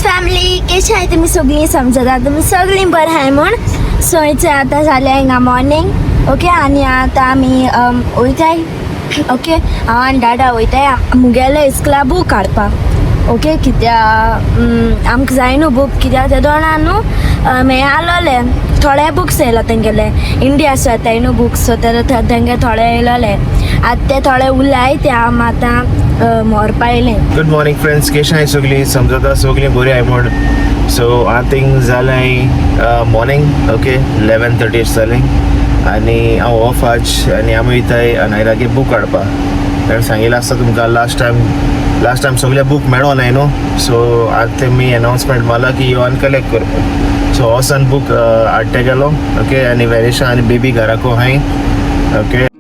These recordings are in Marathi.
फॅमिली कशी आहे तुम्ही सगळी समजता तुम्ही सगळी बरं आहे म्हण सोयचं आता झाले हिंगा मॉर्निंग ओके आणि आता आम्ही वयताय ओके हांव आनी डाडा वयताय मुगेलो इस्कला बूक काडपाक ओके कित्या आमकां जाय न्हू बूक कित्याक ते दोना न्हू हें आलोले थोडे बुक्स येयलो तेंगेले इंडियाचो येताय न्हू बुक्स सो तेंगे थोडे येयलोले आतां ते थोडे उरलाय ते आम आतां व्हरपा येयले. गुड मॉर्निंग फ्रेंड्स, केश आहाय सगळीं समजता सगळीं बरी आहाय म्हण. सो आतां जालें मॉर्निंग ओके 11:30 जालें आनी हांव ऑफ आज आनी आमी वयताय अनायरागे बूक काडपाक. ताणें सांगिल्लें आसता तुमकां लास्ट टायम सगळे बूक मेळो नाय न्हू सो आतां मी अनाउन्समेंट मारला की येवन कलेक्ट करपाक. सो हो सन बूक हाडटे गेलो ओके आनी वेरेशा आनी बेबी घराको आहाय ओके.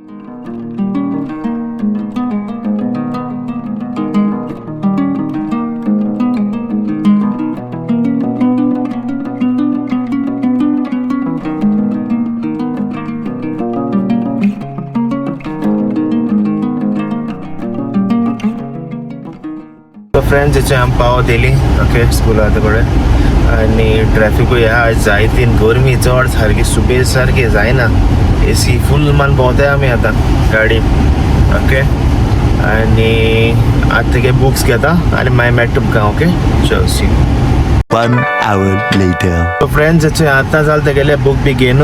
फ्रेंड्स हेचे आम पाव दिली ओके स्कूला कडेन आनी ट्रॅफिकूय आहा जायती गरमी चड सारकी सुबेज सारकी जायना एसी फूल मान भोंवताय आमी आतां गाडी ओके आनी आतां तेगे बुक्स घेता आनी मागीर मेळटा तुमकां ओके. चल see 1 hour later. So friends हेचे आतां जालें तेगेले बूक बी घेवन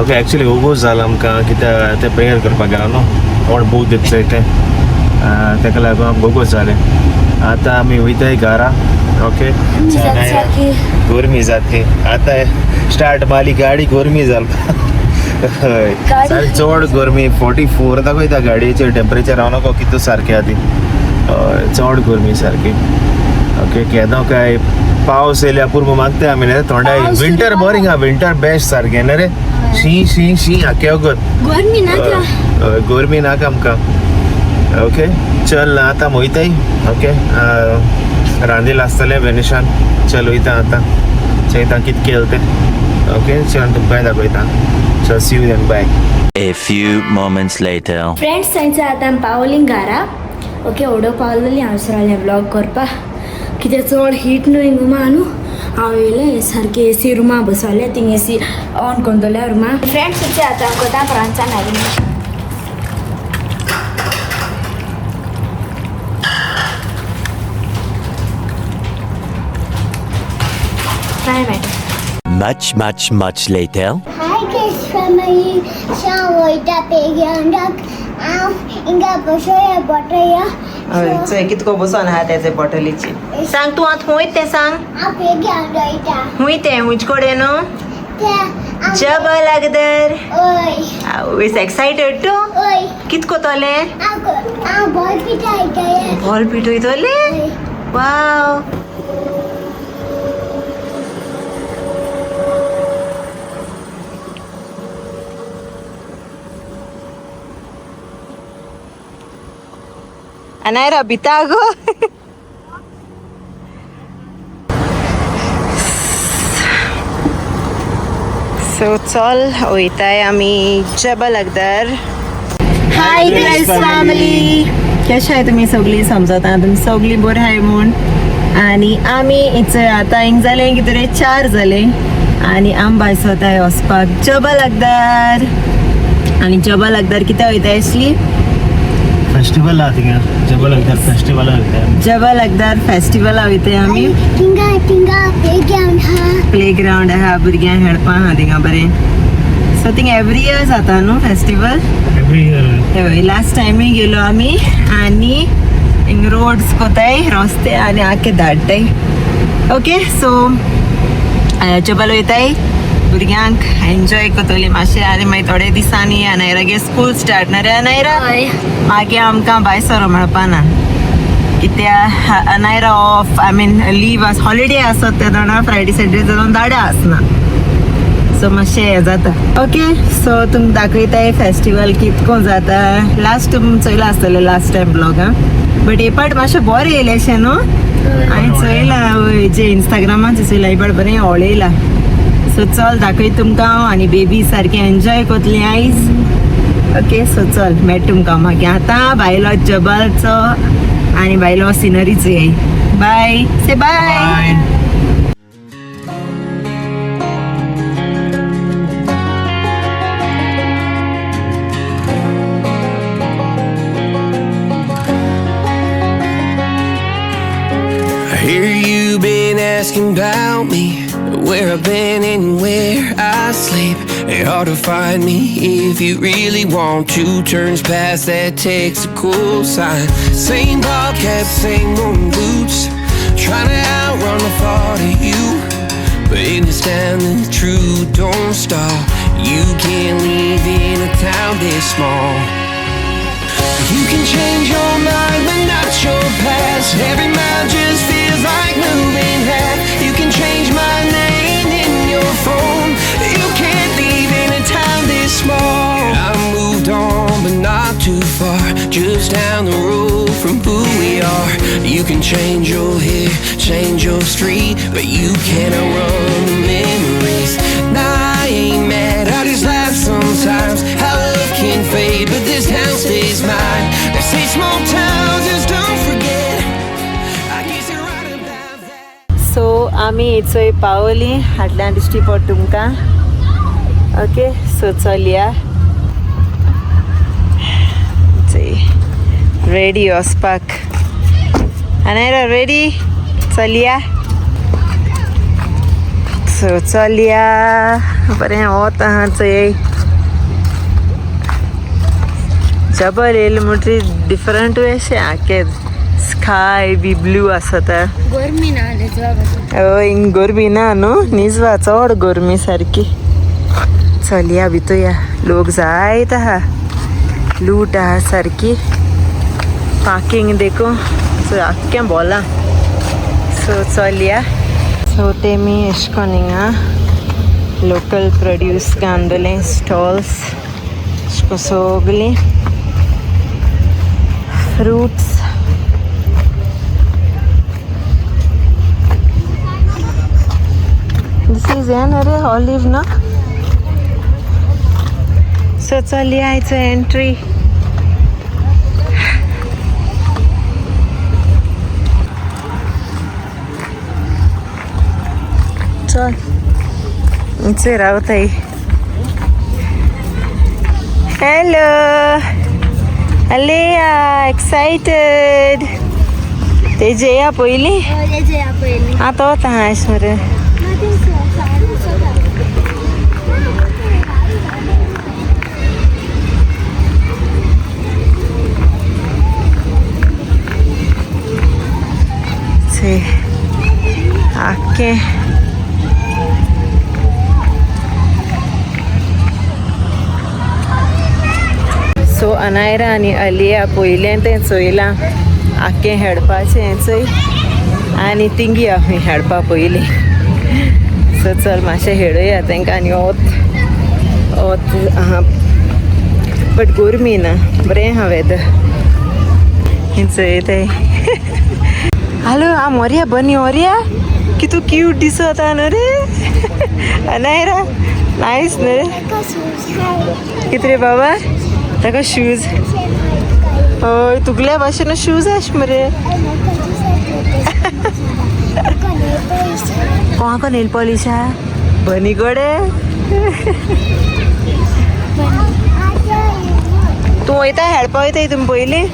ओके एक्चुली ओगूच जाला आमकां कित्याक ते प्रेयर करपाक गेलो न्हू कोण बूक दितले तेका लागून ओगूच जालें. आता आमी वयताय घरा ओके गरमी जातली आतां स्टार्ट मारली गाडी गरमी जालपा सारकी चड गरमी 44 दाखयता गाडयेचेर टेम्परेचर हांव नको कितू सारकें आदी चड गरमी सारकी ओके. केदो काय पावस येयल्या पुरो मागताय आमी न्ही थोंडाय विंटर बोर हिंगा विंटर बेस्ट सारकें न्ही रे शी शी शी आख्यावगत गरमी नाका आमकां ओके. चल आतां वयताय ओके रांदिल्लें आसतलें वेनिशान चल वयता आतां चयता कितें केलें तें ओके. चल तुमकांय दाखयता चल see you then bye. A few moments later. Friends थंयसर आतां पावली घरा ओके ओडो पावलेली हांव विसरलें व्लॉग करपाक कित्याक चड हीट न्हू हिंगा न्हू हांव येयलें सारकें एसी रुमा बसवलें थिंग एसी ऑन करून दवरल्या रुमा. फ्रेंड्स आतां कोता फ्रांसान हाडून Much later. Hi guys, family. Shall we take and inga बसोया बटया. हय चल कितको बसोन आहा तेजे बॉटलीची सांग तू आत हुंय ते सांग आपे गांडोयता हुंय ते हुंच कडेन ते जबल अगदर ओय हाऊ इज एक्साइटेड टू ओय कितको तोले आ बॉल पिटायता बॉल पिटोय तोले वाव. अनायरा बिता गो सो चल वयताय आमी जबल अगदर. हाय गाइस फॅमिली कशे आहाय तुमी सगळीं समजता तुमी सगळीं बरी आहाय म्हूण आनी आमी इथे आतां हिंग जाले कितें 4 जाले आनी आम भायर वताय वचपाक जबल अगदर. आनी जबल अगदर कितें वयताय आसली फेस्टिवल आहा थिंगा जबल अगदर फेस्टिवल वयताय जबल अगदर फेस्टिवल वयताय आमी. थिंगा प्लेग्राउंड आहा भुरग्यांक खेळपाक आहा थिंगा बरें सो थिंग एवरी इयर जाता न्हू फेस्टिवल एवरी इयर. लास्ट टायमूय गेलो आमी आनी हिंग रोड्स कोताय रस्ते आनी आख्खे धाडटाय ओके. सो जबल वयताय भुरग्यांक एन्जॉय कोतली मातशें आनी मागीर थोडे दिसांनी अनायरागे स्कूल स्टार्ट ना रे अनायरा मागीर आमकां भायर सरो मेळपाना कित्या Anaira of I mean leave holiday आसत ते जाणा फ्रायडे सॅटरडे जावन दाडा आसना सो मातशें हें जाता ओके. सो तुमकां दाखयताय फेस्टिवल कितको जाता लास्ट तुमी चोयला आसतलें लास्ट टायम ब्लॉगां बट हे पाट मातशें बरें येयलेशें न्हू हांवें चोयला जे इंस्टाग्रामार चोयला हे पाट बरें ओळयला. सो चल दाखय तुमकां हांव आनी बेबी सारकें एन्जॉय कोतली आयज ओके. सो चल मेळ तुमकां मागीर आतां भायलो जबलचो आनी भायलो सिनरीचो बाय से बाय. Here you been asking about me, where I've been and where I sleep. It's hard to find me if you really want to. Turns past that takes a cool sign. Same ball cap, same old boots, trying to outrun the thought of you. But in this town the truth don't stop. You can't live in a town this small. You can change your mind but not your past. Every mile just feels like moving half. You can change my name in your phone. You can't live in a town this small. I moved on but not too far, just down the road from who we are. You can change your hair, change your street, but you can't outrun the memories. Nah, I ain't mad, I just laugh sometimes. How love can fade, but this town stays mine. They say small towns just don't forget. I guess you're right about that. So आम्ही इथं पावली हाडल्या दिश्टी पड तुमकां. ओके, सो चलया रेडी वचपाक. अनायरा रेडी? चलया. सो चलया. बरें वत आहा चोय. जबल येयले म्हणटरी डिफरंट अशें आखे स्काय बी ब्लू आसता. गरमी ना हय, हिंग गरमी ना न्हू, निजवा चड गरमी सारकी. चलया भितूया. लोक जायत आहा, लूट आहा सारकी. पार्किंग देखो सो आख्खें बोला. सो चलया. सो तेमी एश कोन हिंगा लोकल प्रोड्यूस घाललें स्टॉल्स एशको सोगलीं फ्रूट्स. दिस इज एन अरे ऑलिव ना. सो चलया इट्स एंट्री. चल इथे रावताई. Hello अलेया, excited. तेजे या पयली आतां वता हांव मरे. आख्खें सो अनायरा आनी अलिया पयलें तें चोयलां आख्खें हेडपाचें चोय आनी तिंगी आमी हेडपा पयलीं. सो चल मातशें हेडुया तांकां. आनी वत आहा बट गरमी ना, बरें आहा वेदर. चोयताय. हॅलो आ मोरया बनी ओरया कितू क्यूट दिसता न्हू रे. अनायरा नायस न्हू रे. कितें रे बाबा ताका शूज? हय तुगल्या भाशेन शूज आश मरे. कोणाको नेल पॉलिश आहा? बनी कडेन. तूं वयता हेडपा वयताय तुमी पयलीं?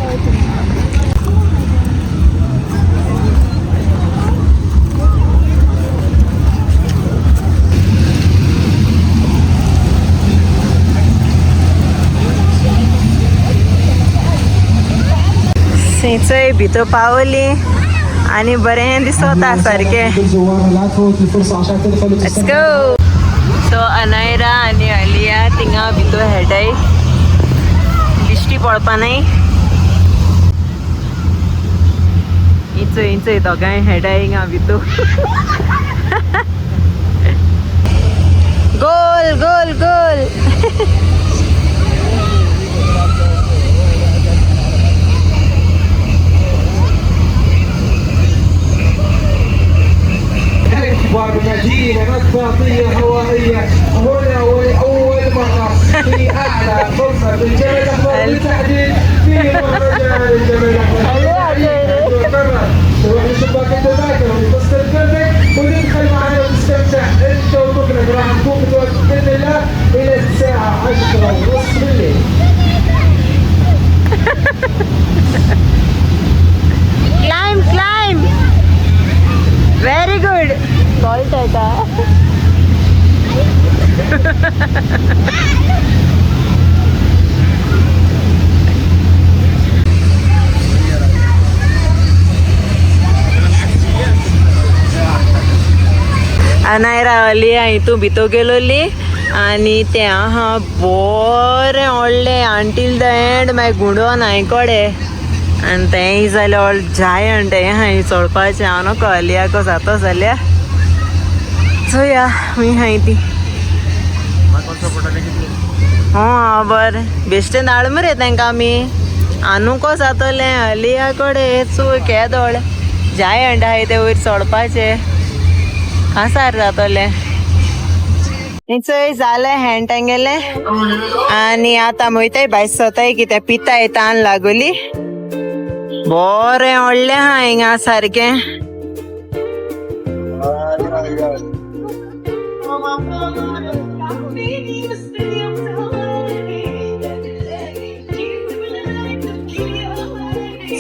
थंयचंय भितर पावली आनी बरें दिसता सारकें. Let's go. सो अनायरा आनी अलिया थिंगा भितर हेडाय. दिश्टी पडपा नाय. इंचय दोगांय हेडाय हिंगा भितर. गोल गोल गोल. وبمدينة مطاطية هوائية هنا ولأول مرة في أعلى فرصة بالجبل الأحمر بالتحديد في مهرجان الجبل الأحمر. تروح لشباك التذاكر وتفصل قلبك وتدخل معنا وتستمتع أنت وطفلك. راح نكون متواجدين بإذن الله إلى الساعة 10:30 بالليل. Climb, climb. सॉल्ट येता नाही रावली हांव तू भितो गेलोली आनी ते हा बरें व्हडलें अंटील द एंड मागीर गुंडोवन हांवें कोडे आनी तेंय जाल्यार व्हडलें जायंट हें हांवें चोडपाचें हांव नको अलियाको जातो जाल्यार चोया हूंय हांय ती हां बरें बेश्टें धाड मरे तांकां आमी आनुको जातोलें अलिया कोडे चोय केदोळ जायंट आहाय ते वयर चोडपाचें कांसार जातोलें चोय जालें हँड गेलें आनी आतां वयताय भायर सोताय कितें पिताय तान लागोली बरें व्हडलें आहा हिंगा सारकें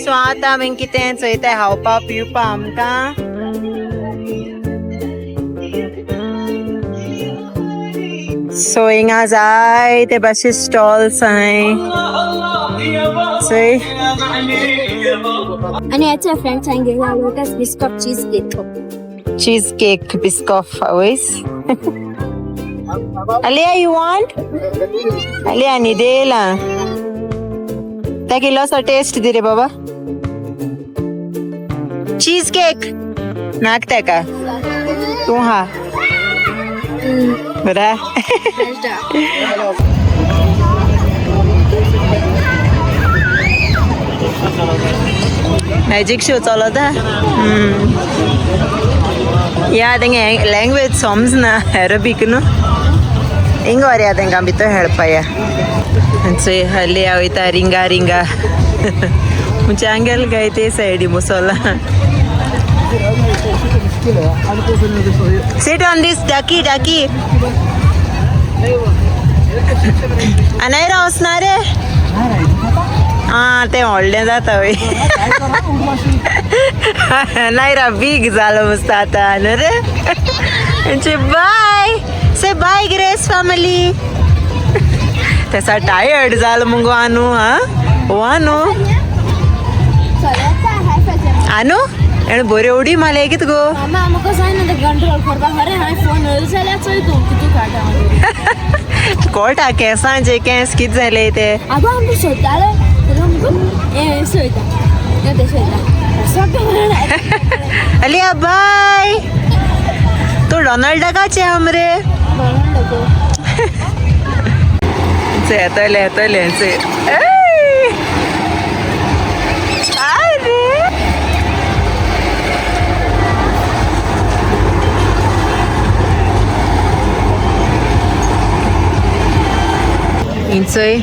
सो आतां आमी कितें चोयताय खावपा पिवपा आमकां सो हिंगा जाय ते भाशे स्टॉल्स आहाय चोय आणि याच्या फ्रेंड्स सांगितलं Lotus Biscoff cheese cake Biscoff always Alia you want Alia ni dela ताकि लॉस टेस्ट दे रे बाबा चीज केक नाकता का तू हा बरा मॅजिक शो चलता या तेंगे लँग्वेज समजना अरेबिक न्हू हिंग वर या तेंकां भितर हेळपाया चोय हल्ली वयता रिंगा रिंगा म्हणजे आंगेल गाय ते सायडी मसाला सिट ऑन दिस डाकी डाकी नाही रावसना रे ते व्हडलें जाता वय नाही रा बीग जालो मस्त आता न्हू रे बाय से बाय ग्रेस फॅमिली त्याचा टायर्ड जालो मुगो आनू आनू आनू एण बरी उडी माले कित गो कोटा केसांचे केस कित जाले ते अलिया बाय तू डोनाल्डाकाचे हमरे येतले येतले इंचोय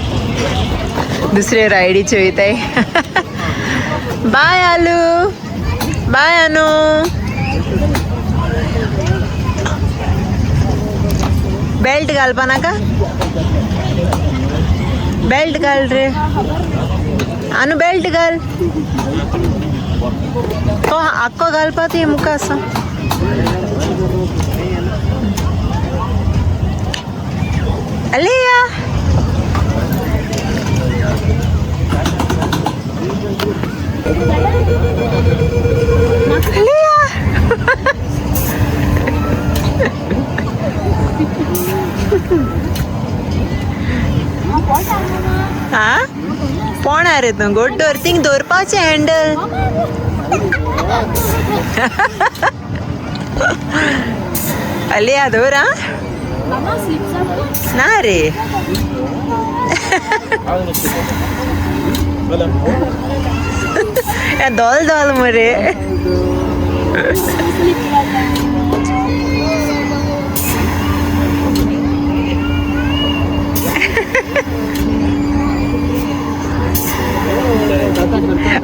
दुसरे रायडीचे वयताय बाय आलू बाय अनु बेल्ट घालपा नाका बेल्ट घाल रे अनु बेल्ट घाल तो आक्को घालपा ती मुका असो अलिया हाँ कोण रे तू गोड्डोर थिंग दवरपाचें हँडल अलिया दवर ना रे दोल दोल मरे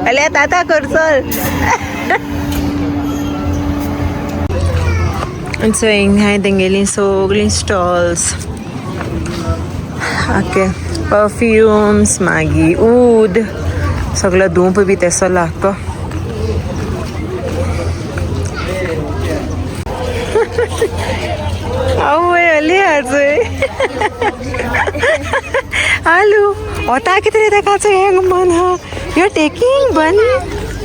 अलिया ताता कर चल सो हिंगा तेंगेली सगळीं स्टॉल्स ओके परफ्यूम्स मागीर उद सगळो धूप बी तेसो लागतो आवय अली आजय आलू ओता कितने देखाचं हे मन हा you taking bun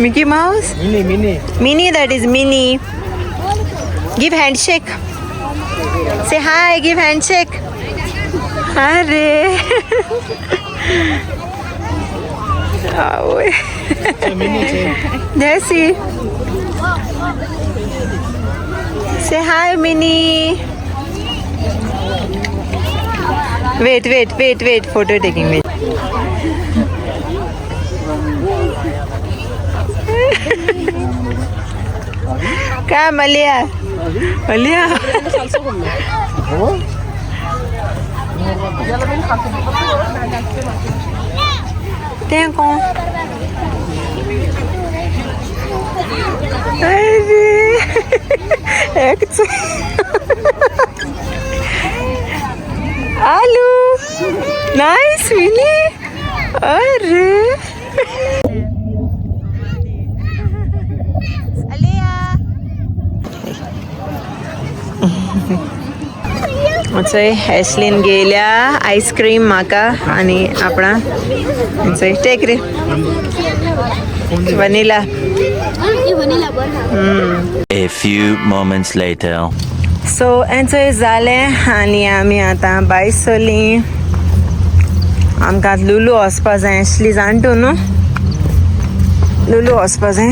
Mickey Mouse Minnie that is Minnie. Give handshake. Say hi, give handshake. अरे आवय जैसी Say hi, Minnie. Wait. Photo taking. Wait. Come, Alia. Thank you. Alu, nice, Minnie. अरे ॲशलीन गेल्या आईस्क्रीम माका आणि आपणा टेक रे vanilla. A few moments later. So enjoy जालें आनी आमी आतां भायर सरलीं. आमकां लुलू वचपा जाय आसली जाणटो न्हू लुलू वचपा जाय.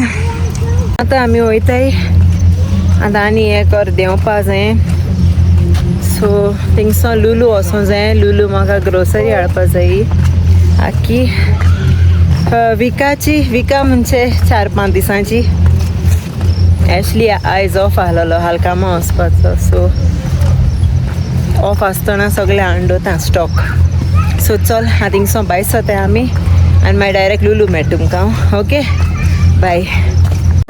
आतां आमी वयताय आतां आनी हें कर देंवपा जाय. सो थिंगसो लुलू वचूं जाय. लुलू म्हाका ग्रोसरी हाडपा जायी आख्खी विका म्हणजे 4-5 दिसांची. ॲशली आयज ऑफ आहलोलो हालकामा वचपाचो सो ऑफ आसतना सगळें हाडून स्टॉक. सो चल आतां थिंगसो भायर सरताय आमी आनी मागीर डायरेक्ट लुलू मेळटा तुमकां. Okay bye.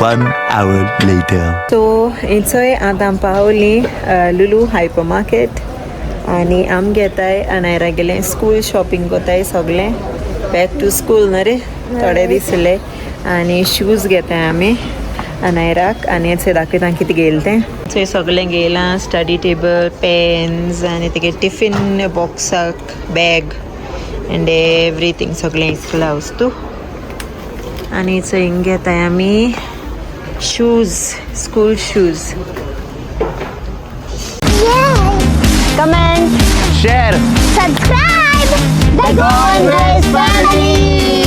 1 hour later. So थंयसर आतां पावलीं लुलू हायपर मार्केट आनी आमी घेताय अनायरा गेलें स्कूल शॉपिंग कोताय सगळें बॅक टू स्कूल न्हू रे थोडे दीस जाले आनी शूज घेताय आमी अनायराक आनी थंय दाखयता कितें घेयलें तें. थंय सगळें घेयलां स्टडी टेबल पेन्स आनी तेगे टिफीन बॉक्साक बॅग एंड एवरीथींग सगळें इस्कला वस्तू. आनी थंय हिंग घेताय आमी shoes school shoes. Comment, Share. subscribe, the GOANVIBES family.